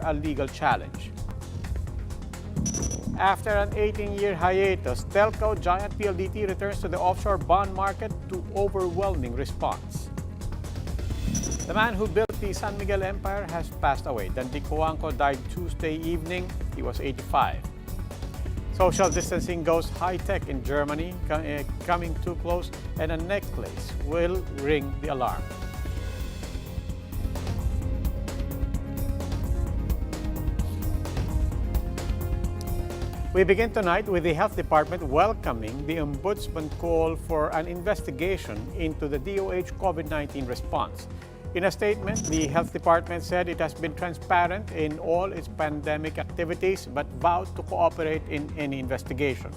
a legal challenge. After an 18-year hiatus, telco giant PLDT returns to the offshore bond market to overwhelming response. The man who built the San Miguel Empire has passed away. Danding Cojuangco died Tuesday evening. He was 85. Social distancing goes high-tech in Germany, coming too close, and a necklace will ring the alarm. We begin tonight with the Health Department welcoming the Ombudsman call for an investigation into the DOH COVID-19 response. In a statement, the Health Department said it has been transparent in all its pandemic activities but vowed to cooperate in any investigation.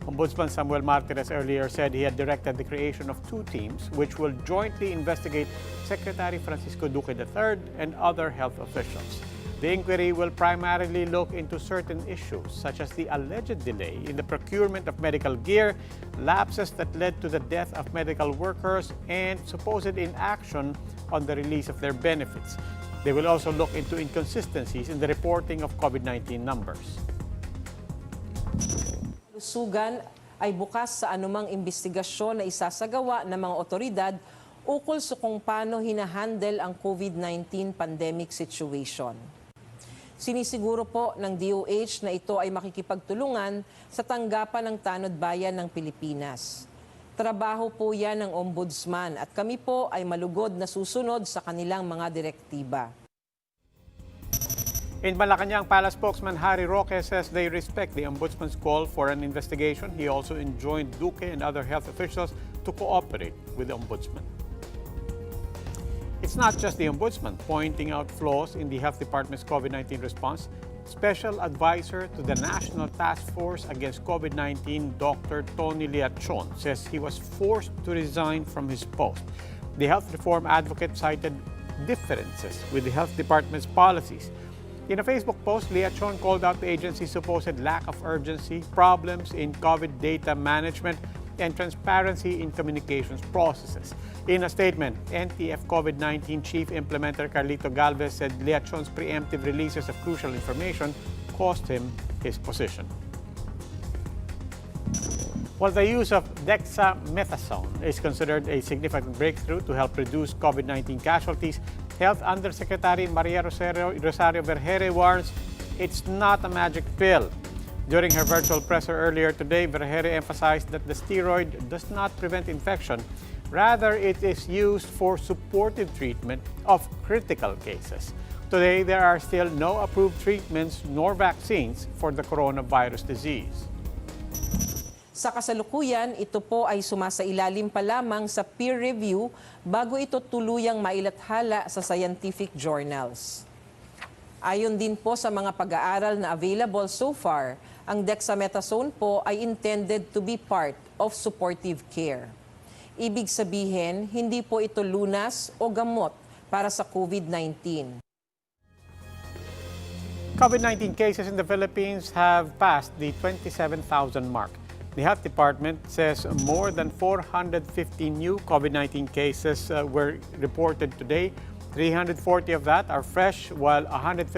Ombudsman Samuel Martinez earlier said he had directed the creation of two teams which will jointly investigate Secretary Francisco Duque III and other health officials. The inquiry will primarily look into certain issues such as the alleged delay in the procurement of medical gear, lapses that led to the death of medical workers, and supposed inaction on the release of their benefits. They will also look into inconsistencies in the reporting of COVID-19 numbers. Lusugan ay bukas sa anumang investigasyon na isasagawa ng mga otoridad ukol sa kung paano hinahandle ang COVID-19 pandemic situation. Sinisiguro po ng DOH na ito ay makikipagtulungan sa tanggapan ng tanod bayan ng Pilipinas. Trabaho po yan ng Ombudsman at kami po ay malugod na susunod sa kanilang mga direktiba. In Malacanang, Palace spokesman Harry Roque says they respect the Ombudsman's call for an investigation. He also enjoined Duque and other health officials to cooperate with the Ombudsman. It's not just the Ombudsman pointing out flaws in the Health Department's COVID-19 response. Special Advisor to the National Task Force Against COVID-19, Dr. Tony Liachon, says he was forced to resign from his post. The health reform advocate cited differences with the Health Department's policies. In a Facebook post, Liachon called out the agency's supposed lack of urgency, problems in COVID data management, and transparency in communications processes. In a statement, NTF COVID-19 Chief Implementer Carlito Galvez said Liachon's preemptive releases of crucial information cost him his position. While the use of dexamethasone is considered a significant breakthrough to help reduce COVID-19 casualties, Health Undersecretary Maria Rosario Vergeire warns it's not a magic pill. During her virtual presser earlier today, Vergeire emphasized that the steroid does not prevent infection. Rather, it is used for supportive treatment of critical cases. Today, there are still no approved treatments nor vaccines for the coronavirus disease. Sa kasalukuyan, ito po ay sumasailalim pa lamang sa peer review bago ito tuluyang mailathala sa scientific journals. Ayon din po sa mga pag-aaral na available so far, ang dexamethasone po ay intended to be part of supportive care. Ibig sabihin, hindi po ito lunas o gamot para sa COVID-19. COVID-19 cases in the Philippines have passed the 27,000 mark. The Health Department says more than 450 new COVID-19 cases were reported today. 340 of that are fresh, while 115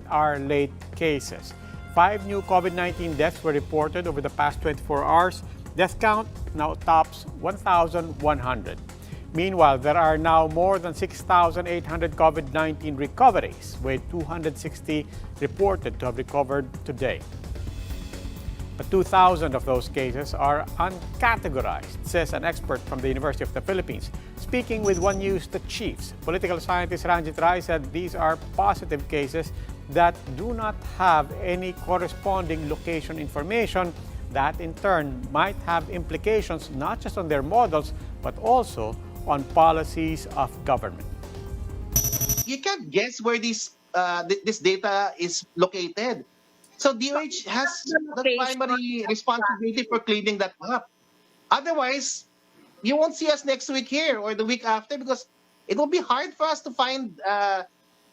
are late cases. 5 new COVID-19 deaths were reported over the past 24 hours. Death count now tops 1,100. Meanwhile, there are now more than 6,800 COVID-19 recoveries, with 260 reported to have recovered today. But 2,000 of those cases are uncategorized, says an expert from the University of the Philippines. Speaking with One News, the Chiefs, political scientist Ranjit Rai said these are positive cases that do not have any corresponding location information that in turn might have implications not just on their models but also on policies of government. You can't guess where this data is located. So DOH has the primary responsibility for cleaning that up. Otherwise, you won't see us next week here or the week after because it will be hard for us to find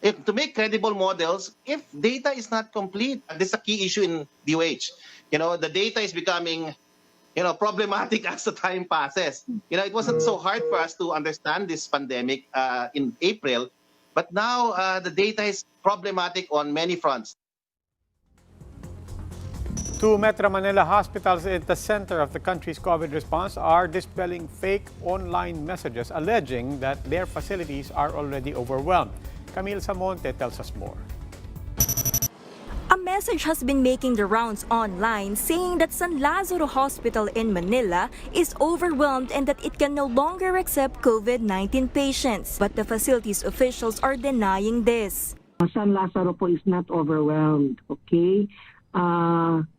to make credible models if data is not complete. This is a key issue in DOH. You know, the data is becoming, problematic as the time passes. It wasn't so hard for us to understand this pandemic in April But now the data is problematic on many fronts. Two Metro Manila hospitals at the center of the country's COVID response are dispelling fake online messages alleging that their facilities are already overwhelmed. Camille Samonte tells us more. A message has been making the rounds online saying that San Lazaro Hospital in Manila is overwhelmed and that it can no longer accept COVID-19 patients. But the facility's officials are denying this. San Lazaro po is not overwhelmed, okay?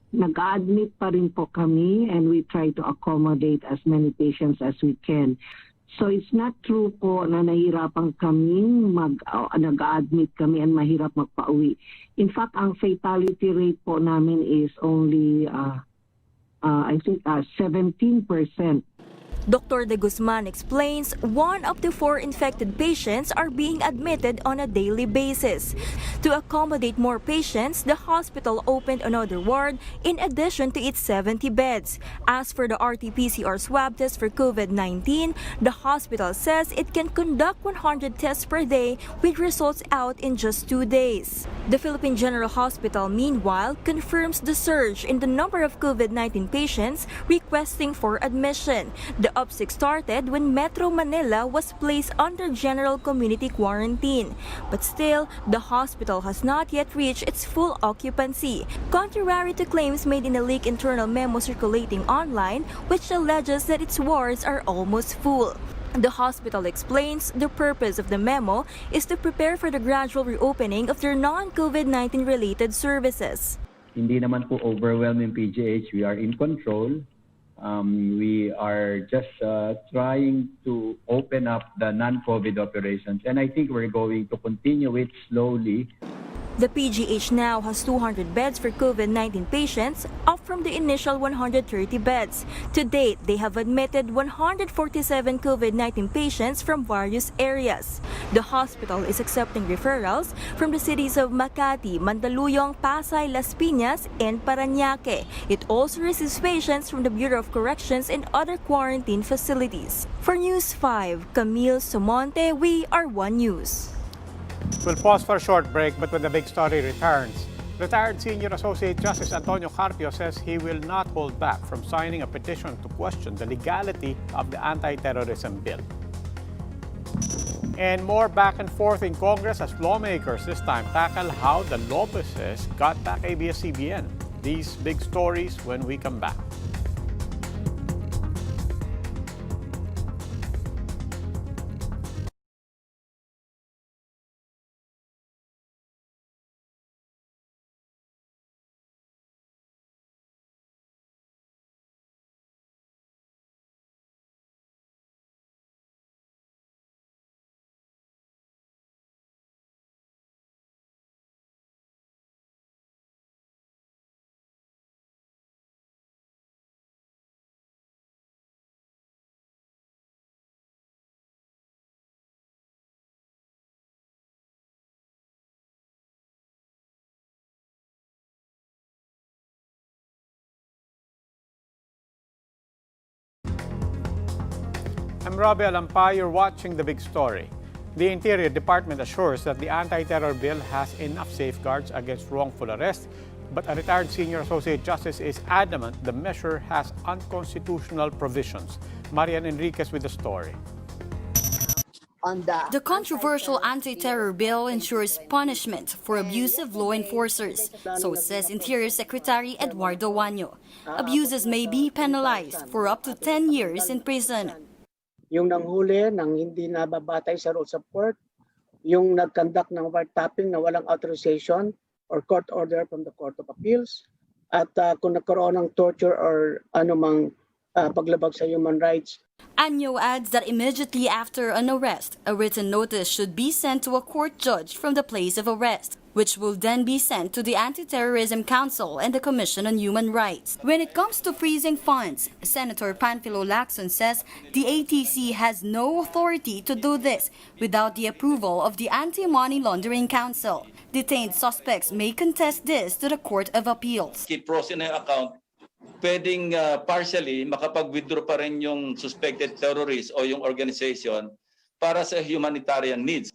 Nag-admit pa rin po kami and we try to accommodate as many patients as we can. So it's not true po na nahirapan kaming nag-admit kami and mahirap magpa-uwi. In fact, ang fatality rate po namin is only, I think, 17%. Dr. De Guzman explains 1 of the 4 infected patients are being admitted on a daily basis. To accommodate more patients, the hospital opened another ward in addition to its 70 beds. As for the RT-PCR swab test for COVID-19, the hospital says it can conduct 100 tests per day with results out in just 2 days. The Philippine General Hospital, meanwhile, confirms the surge in the number of COVID-19 patients requesting for admission. The uptick started when Metro Manila was placed under general community quarantine. But still, the hospital has not yet reached its full occupancy, contrary to claims made in a leaked internal memo circulating online, which alleges that its wards are almost full. The hospital explains the purpose of the memo is to prepare for the gradual reopening of their non-COVID-19 related services. Hindi naman po overwhelming PGH. We are in control. We are just trying to open up the non-COVID operations, and I think we're going to continue it slowly. The PGH now has 200 beds for COVID-19 patients, up from the initial 130 beds. To date, they have admitted 147 COVID-19 patients from various areas. The hospital is accepting referrals from the cities of Makati, Mandaluyong, Pasay, Las Piñas, and Parañaque. It also receives patients from the Bureau of Corrections and other quarantine facilities. For News 5, Camille Somonte, we are One News. We'll pause for a short break, but when the big story returns, retired Senior Associate Justice Antonio Carpio says he will not hold back from signing a petition to question the legality of the anti-terrorism bill. And more back and forth in Congress as lawmakers this time tackle how the Lopezes got back ABS-CBN. These big stories when we come back. I'm Robbie Alampay, you're watching The Big Story. The Interior Department assures that the anti-terror bill has enough safeguards against wrongful arrest, but a retired Senior Associate Justice is adamant the measure has unconstitutional provisions. Marian Enriquez with the story. The controversial anti-terror bill ensures punishment for abusive law enforcers, so says Interior Secretary Eduardo Waño. Abuses may be penalized for up to 10 years in prison. Yung nanghuli ng hindi nababatay sa rules of court, yung nag-conduct ng wiretapping na walang authorization or court order from the Court of Appeals, at kung nagkaroon ng torture or anumang paglabag sa human rights. Anyo adds that immediately after an arrest, a written notice should be sent to a court judge from the place of arrest, which will then be sent to the Anti-Terrorism Council and the Commission on Human Rights. When it comes to freezing funds, Senator Panfilo Lacson says the ATC has no authority to do this without the approval of the Anti-Money Laundering Council. Detained suspects may contest this to the Court of Appeals. Keep frozen na account, pwedeng partially makapag-withdraw pa rin yung suspected terrorist o yung organization para sa humanitarian needs.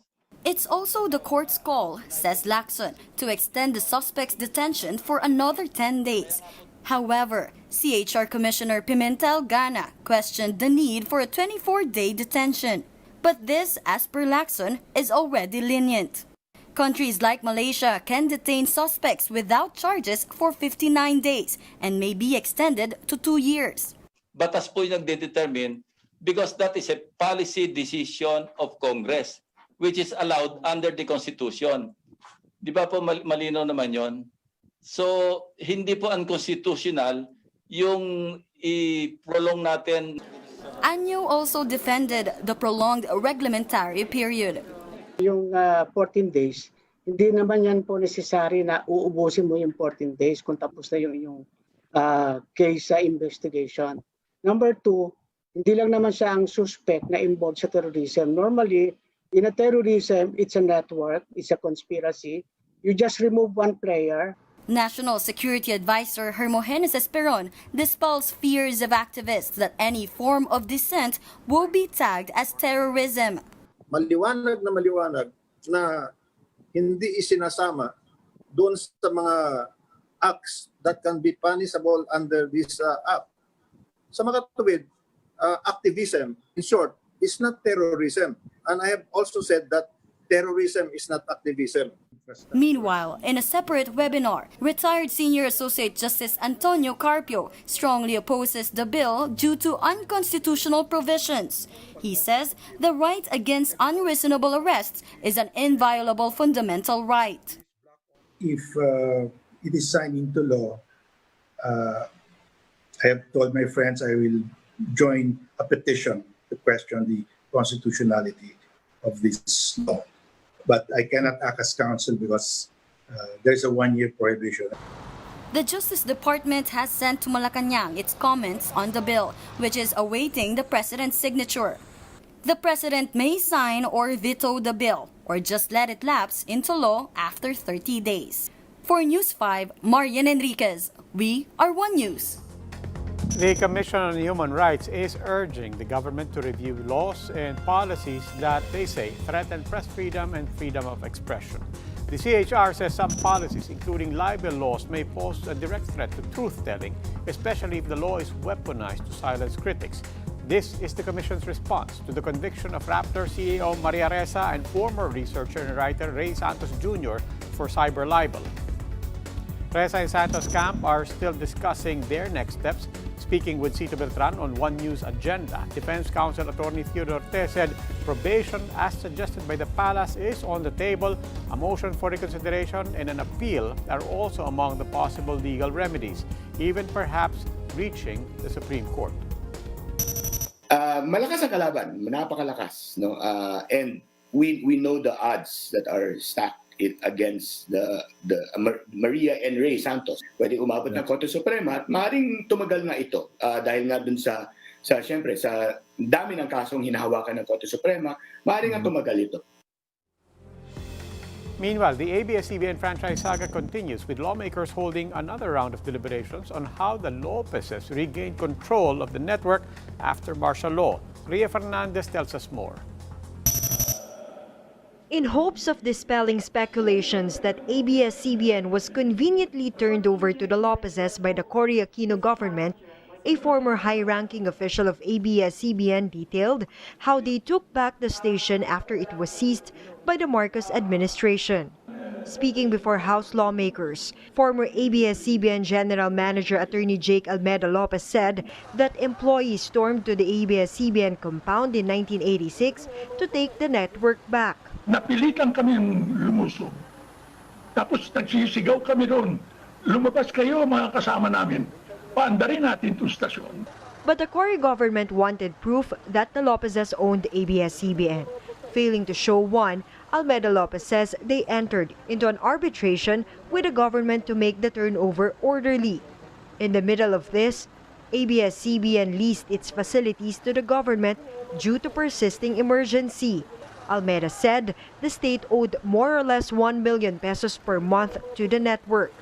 It's also the court's call, says Lacson, to extend the suspect's detention for another 10 days. However, CHR Commissioner Pimentel Gana questioned the need for a 24-day detention. But this, as per Lacson, is already lenient. Countries like Malaysia can detain suspects without charges for 59 days and may be extended to 2 years. Batas po yung nagdedetermine because that is a policy decision of Congress which is allowed under the Constitution. Di ba po malinaw naman yon? So, hindi po unconstitutional yung i-prolong natin. Anyo also defended the prolonged reglementary period. Yung 14 days, hindi naman yan po necessary na uubusin mo yung 14 days kung tapos na yung case sa investigation. Number 2, hindi lang naman siya ang suspect na involved sa terrorism. Normally, in a terrorism, it's a network, it's a conspiracy. You just remove one player. National Security Advisor Hermogenes Esperon dispels fears of activists that any form of dissent will be tagged as terrorism. Maliwanag na hindi isinasama doon sa mga acts that can be punishable under this act. Sa mga tuwid, activism, in short, is not terrorism. And I have also said that terrorism is not activism. Meanwhile, in a separate webinar, retired Senior Associate Justice Antonio Carpio strongly opposes the bill due to unconstitutional provisions. He says the right against unreasonable arrests is an inviolable fundamental right. If it is signed into law, I have told my friends I will join a petition to question the constitutionality of this law. But I cannot act as counsel because there's a 1-year prohibition. The Justice Department has sent to Malacanang its comments on the bill, which is awaiting the President's signature. The President may sign or veto the bill, or just let it lapse into law after 30 days. For News 5, Marian Enriquez, we are One News. The Commission on Human Rights is urging the government to review laws and policies that they say threaten press freedom and freedom of expression. The CHR says some policies, including libel laws, may pose a direct threat to truth-telling, especially if the law is weaponized to silence critics. This is the Commission's response to the conviction of Raptor CEO Maria Ressa and former researcher and writer Ray Santos Jr. for cyber libel. Ressa and Santos camp are still discussing their next steps. Speaking with Cito Beltran on One News Agenda, Defense Counsel Attorney Theodore Te said probation as suggested by the palace is on the table. A motion for reconsideration and an appeal are also among the possible legal remedies, even perhaps reaching the Supreme Court. Malakas ang kalaban, napakalakas, no? And we know the odds that are stacked against the Maria and Ray Santos. Pwede umabot ng Korte Suprema at maaaring tumagal na ito dahil nga dun sa siyempre sa dami ng kasong hinahawakan ng Korte Suprema, maaaring nga tumagal ito. Meanwhile, the ABS-CBN franchise saga continues with lawmakers holding another round of deliberations on how the Lopezes regained control of the network after martial law. Ria Fernandez tells us more. In hopes of dispelling speculations that ABS-CBN was conveniently turned over to the Lopezes by the Cory Aquino government, a former high-ranking official of ABS-CBN detailed how they took back the station after it was seized by the Marcos administration. Speaking before House lawmakers, former ABS-CBN General Manager Attorney Jake Almeida Lopez said that employees stormed to the ABS-CBN compound in 1986 to take the network back. Napilitan kami lumusob. Tapos nagsisigaw kami doon. Lumabas kayo mga kasama namin. Paandarin natin itong stasyon. But the Cory government wanted proof that the Lopezes owned ABS-CBN. Failing to show one, Almeida Lopez says they entered into an arbitration with the government to make the turnover orderly. In the middle of this, ABS-CBN leased its facilities to the government due to persisting emergency. Almeida said the state owed more or less 1 million pesos per month to the network,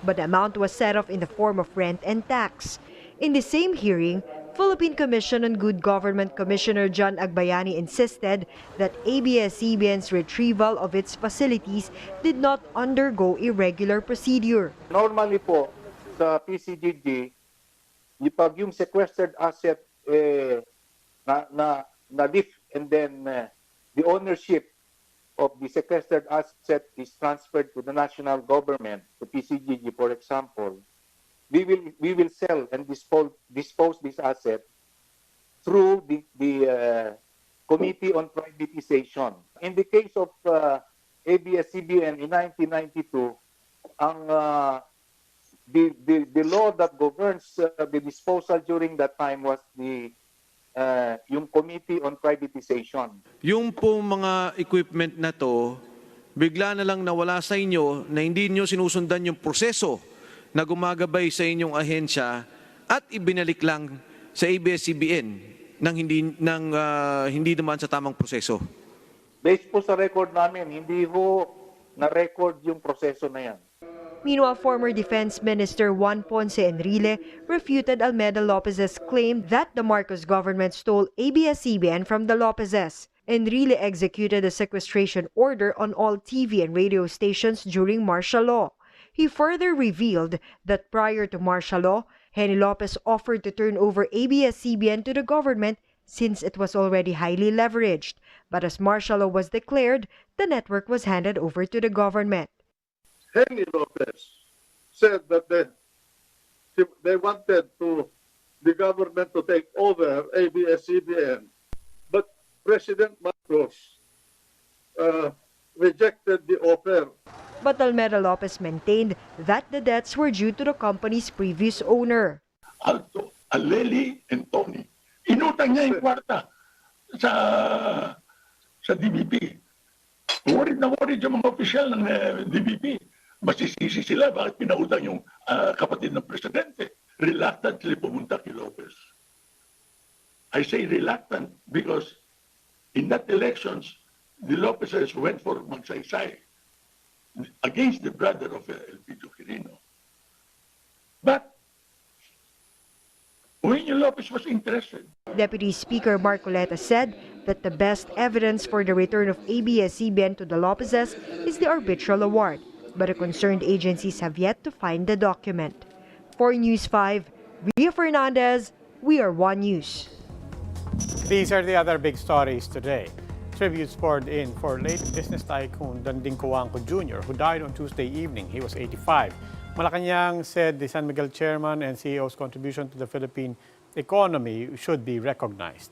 but the amount was set off in the form of rent and tax. In the same hearing, Philippine Commission on Good Government Commissioner John Agbayani insisted that ABS-CBN's retrieval of its facilities did not undergo irregular procedure. Normally po, sa PCGG, pag yung sequestered asset na-lift and then the ownership of the sequestered asset is transferred to the national government, the PCGG for example, we will sell and dispose this asset through the Committee on Privatization. In the case of ABS-CBN in 1992, the law that governs the disposal during that time was yung Committee on Privatization. Yung po mga equipment na to, bigla na lang nawala sa inyo na hindi niyo sinusundan yung proseso na gumagabay sa inyong ahensya at ibinalik lang sa ABS-CBN nang hindi naman sa tamang proseso. Based po sa record namin, hindi ho na-record yung proseso na yan. Meanwhile, former Defense Minister Juan Ponce Enrile refuted Almeda Lopez's claim that the Marcos government stole ABS-CBN from the Lopezes. Enrile executed a sequestration order on all TV and radio stations during martial law. He further revealed that prior to martial law, Henny Lopez offered to turn over ABS-CBN to the government since it was already highly leveraged. But as martial law was declared, the network was handed over to the government. Henny Lopez said that they wanted the government to take over ABS-CBN, but President Marcos rejected the offer. But Almeda Lopez maintained that the debts were due to the company's previous owner. Alto, Aleli, and Tony. Inutang niya yung kwarta sa DBP. Worried na worried yung mga opisyal ng DBP. Masisisi sila bakit pinautang yung kapatid ng presidente. Reluctantly pumunta kay Lopez. I say reluctant because in that elections, the Lopezes went for magsaysay against the brother of Elpidio Quirino. But Eugenio Lopez was interested. Deputy Speaker Marcoleta said that the best evidence for the return of ABS-CBN to the Lopezes is the arbitral award, but the concerned agencies have yet to find the document. For News 5, Ria Fernandez, We Are One News. These are the other big stories today. Tributes poured in for late business tycoon Danding Cojuangco Jr., who died on Tuesday evening. He was 85. Malacanang said the San Miguel chairman and CEO's contribution to the Philippine economy should be recognized.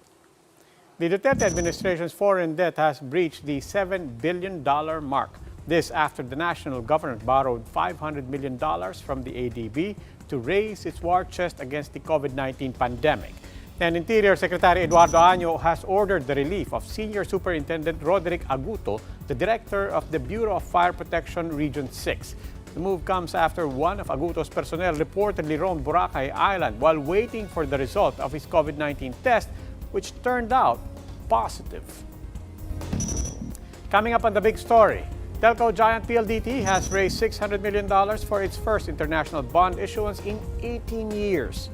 The Duterte administration's foreign debt has breached the $7 billion mark. This after the national government borrowed $500 million from the ADB to raise its war chest against the COVID-19 pandemic. And Interior Secretary Eduardo Año has ordered the relief of Senior Superintendent Roderick Aguto, the Director of the Bureau of Fire Protection Region 6. The move comes after one of Aguto's personnel reportedly roamed Boracay Island while waiting for the result of his COVID-19 test, which turned out positive. Coming up on the big story, telco giant PLDT has raised $600 million for its first international bond issuance in 18 years.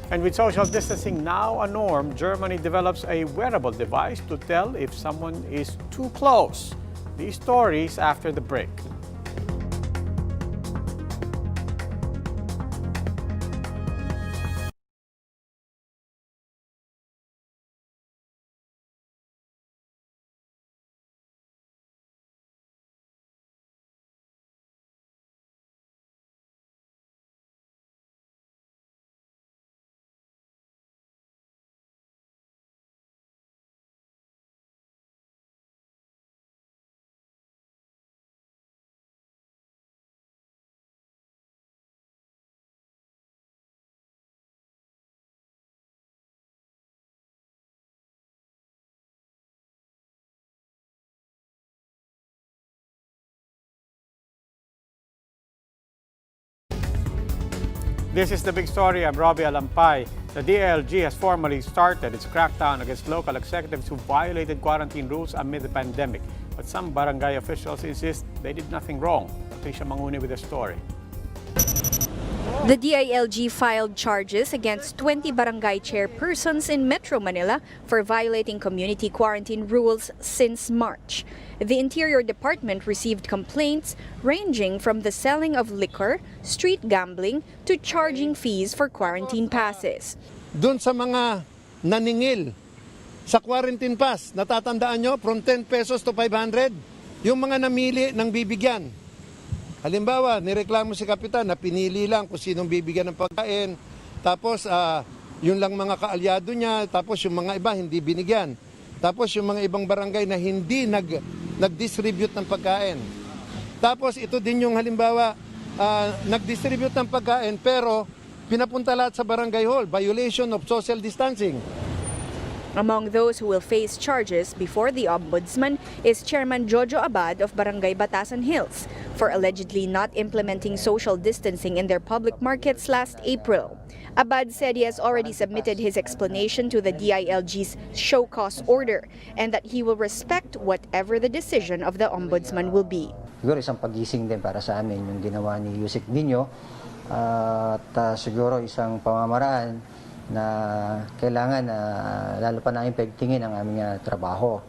And with social distancing now a norm, Germany develops a wearable device to tell if someone is too close. These stories after the break. This is the big story. I'm Robbie Alampay. The DILG has formally started its crackdown against local executives who violated quarantine rules amid the pandemic. But some barangay officials insist they did nothing wrong. Patricia Manguni with the story. The DILG filed charges against 20 barangay chairpersons in Metro Manila for violating community quarantine rules since March. The Interior Department received complaints ranging from the selling of liquor, street gambling, to charging fees for quarantine passes. Doon sa mga naningil sa quarantine pass, natatandaan nyo, from 10 pesos to 500, yung mga namili ng bibigyan. Halimbawa, nireklamo si Kapitan na pinili lang kung sinong bibigyan ng pagkain, tapos yun lang mga kaalyado niya, tapos yung mga iba hindi binigyan. Tapos yung mga ibang barangay na hindi nag-distribute ng pagkain. Tapos ito din yung halimbawa, nag-distribute ng pagkain pero pinapunta lahat sa barangay hall, violation of social distancing. Among those who will face charges before the Ombudsman is Chairman Jojo Abad of Barangay Batasan Hills for allegedly not implementing social distancing in their public markets last April. Abad said he has already submitted his explanation to the DILG's show cause order and that he will respect whatever the decision of the Ombudsman will be. Siguro isang pagising din para sa amin yung ginawa ni Yusek Nino at siguro isang pamamaraan na kailangan lalo pa namin pagtingin ang aming trabaho.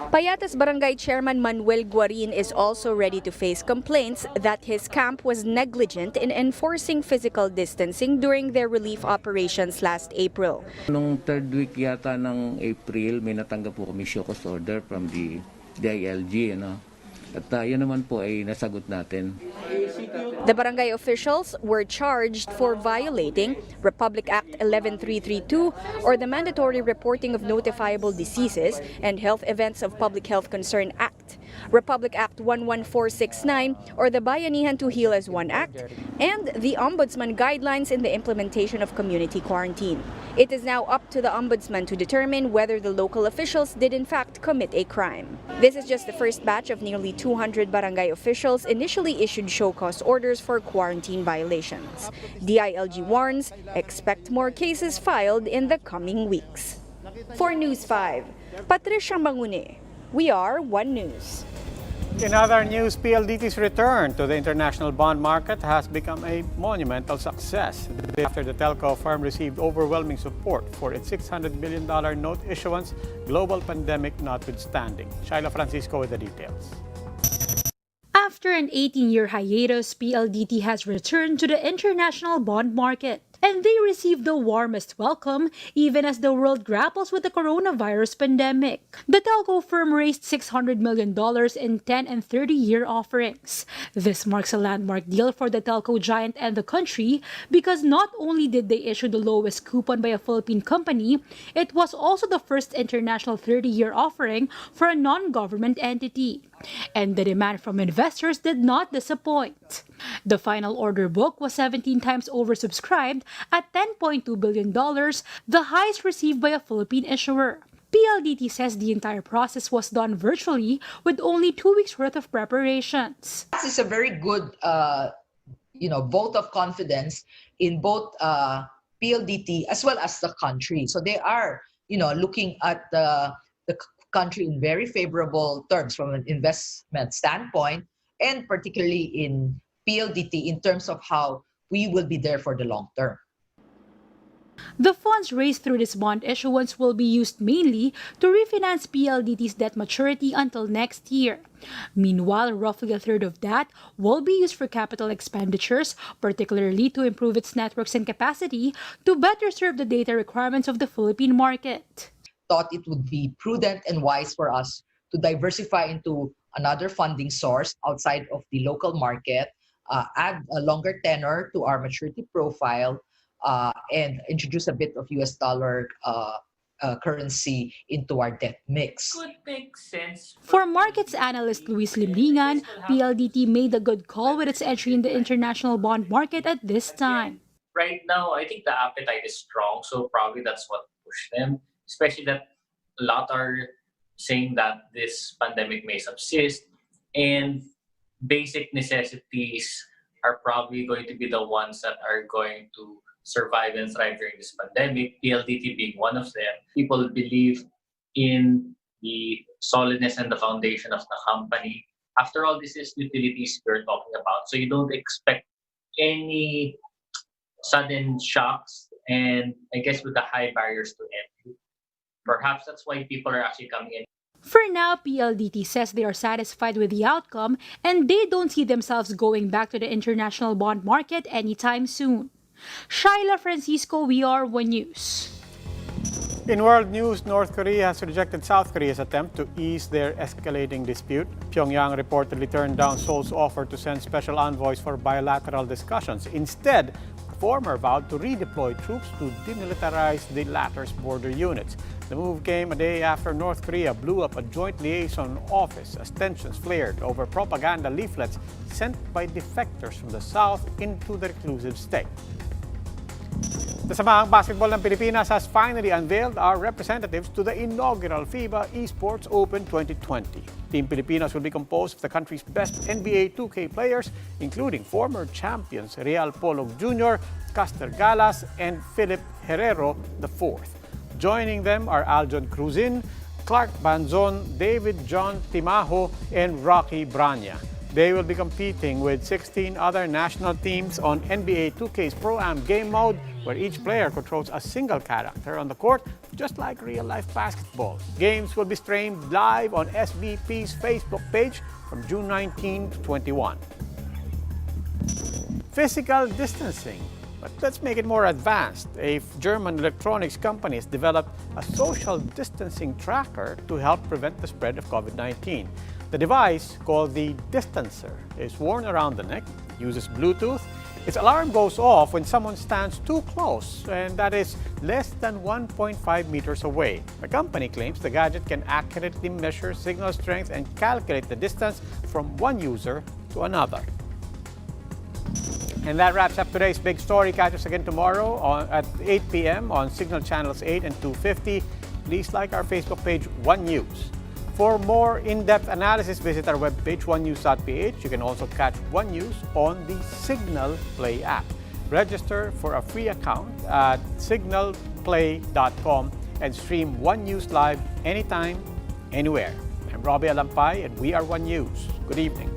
Payatas Barangay Chairman Manuel Guarin is also ready to face complaints that his camp was negligent in enforcing physical distancing during their relief operations last April. Nung third week yata ng April, may natanggap po kami show cause order from the DILG. At yun naman po ay nasagot natin. The barangay officials were charged for violating Republic Act 11332 or the Mandatory Reporting of Notifiable Diseases and Health Events of Public Health Concern Act, Republic Act 11469 or the Bayanihan to Heal as One Act, and the Ombudsman guidelines in the implementation of community quarantine. It is now up to the Ombudsman to determine whether the local officials did in fact commit a crime. This is just the first batch of nearly 200 barangay officials initially issued show cause orders for quarantine violations. DILG warns, expect more cases filed in the coming weeks. For News 5, Patricia Mangune, we are One News. In other news, PLDT's return to the international bond market has become a monumental success after the telco firm received overwhelming support for its $600 million note issuance, global pandemic notwithstanding. Shaila Francisco with the details. After an 18-year hiatus, PLDT has returned to the international bond market. And they received the warmest welcome even as the world grapples with the coronavirus pandemic. The telco firm raised $600 million in 10 and 30-year offerings. This marks a landmark deal for the telco giant and the country because not only did they issue the lowest coupon by a Philippine company, it was also the first international 30-year offering for a non-government entity. And the demand from investors did not disappoint. The final order book was 17 times oversubscribed at $10.2 billion, the highest received by a Philippine issuer. PLDT says the entire process was done virtually with only 2 weeks worth of preparations. This is a very good vote of confidence in both PLDT as well as the country. So they are looking at the country in very favorable terms from an investment standpoint, and particularly in PLDT in terms of how we will be there for the long term. The funds raised through this bond issuance will be used mainly to refinance PLDT's debt maturity until next year. Meanwhile, roughly a third of that will be used for capital expenditures, particularly to improve its networks and capacity to better serve the data requirements of the Philippine market. Thought it would be prudent and wise for us to diversify into another funding source outside of the local market, add a longer tenor to our maturity profile, and introduce a bit of US dollar currency into our debt mix. Could make sense. For markets analyst Luis Limlingan, PLDT made a good call with its entry in the international bond market at this time. Right now, I think the appetite is strong, so probably that's what pushed them, especially that a lot are saying that this pandemic may subsist and basic necessities are probably going to be the ones that are going to survive and thrive during this pandemic, PLDT being one of them. People believe in the solidness and the foundation of the company. After all, this is utilities we're talking about, so you don't expect any sudden shocks, and I guess with the high barriers to entry, perhaps that's why people are actually coming in. For now, PLDT says they are satisfied with the outcome and they don't see themselves going back to the international bond market anytime soon. Shaila Francisco, we are One News. In world news, North Korea has rejected South Korea's attempt to ease their escalating dispute. Pyongyang reportedly turned down Seoul's offer to send special envoys for bilateral discussions. Instead, the former vowed to redeploy troops to demilitarize the latter's border units. The move came a day after North Korea blew up a joint liaison office as tensions flared over propaganda leaflets sent by defectors from the South into the reclusive state. The Samahang Basketball ng Pilipinas has finally unveiled our representatives to the inaugural FIBA Esports Open 2020. Team Pilipinas will be composed of the country's best NBA 2K players, including former champions Real Polog Jr., Caster Galas, and Philip Herrero IV. Joining them are Aljon Cruzin, Clark Banzon, David John Timajo, and Rocky Branya. They will be competing with 16 other national teams on NBA 2K's Pro-Am game mode, where each player controls a single character on the court, just like real-life basketball. Games will be streamed live on SBP's Facebook page from June 19 to 21. Physical distancing. But let's make it more advanced. A German electronics company has developed a social distancing tracker to help prevent the spread of COVID-19. The device, called the Distancer, is worn around the neck, uses Bluetooth. Its alarm goes off when someone stands too close, and that is less than 1.5 meters away. The company claims the gadget can accurately measure signal strength and calculate the distance from one user to another. And that wraps up today's big story. Catch us again tomorrow at 8 p.m. on Signal Channels 8 and 250. Please like our Facebook page, One News. For more in-depth analysis, visit our webpage, onenews.ph. You can also catch One News on the Signal Play app. Register for a free account at signalplay.com and stream One News live anytime, anywhere. I'm Robbie Alampay, and we are One News. Good evening.